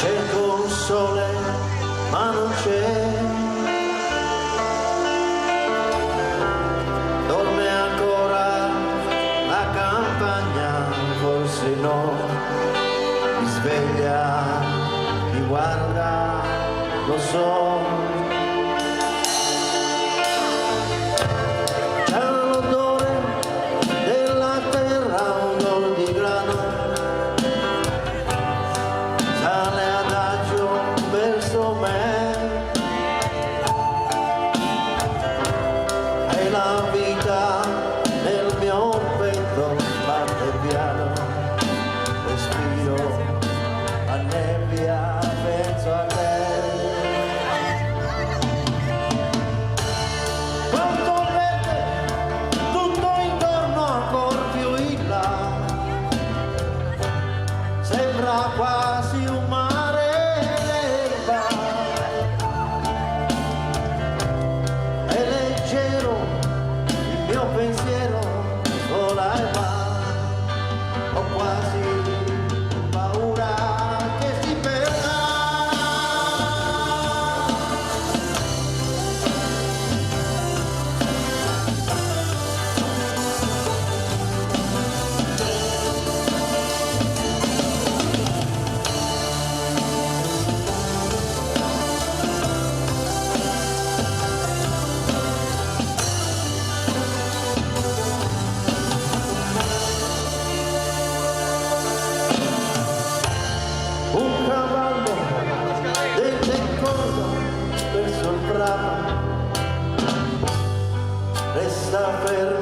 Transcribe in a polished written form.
cerco un sole ma non c'è, dorme ancora la campagna, forse no, mi sveglia, mi guarda, lo so. La vita nel mio petto batte piano, respiro a nebbia, penso a te. Quanto verde, tutto intorno ancor più in là, sembra quasi un mare d'erba, è leggero il mio pensiero, vola e va, ho quasi paura che si perda. Un cavallo dentro in corda verso il prato, resta fermo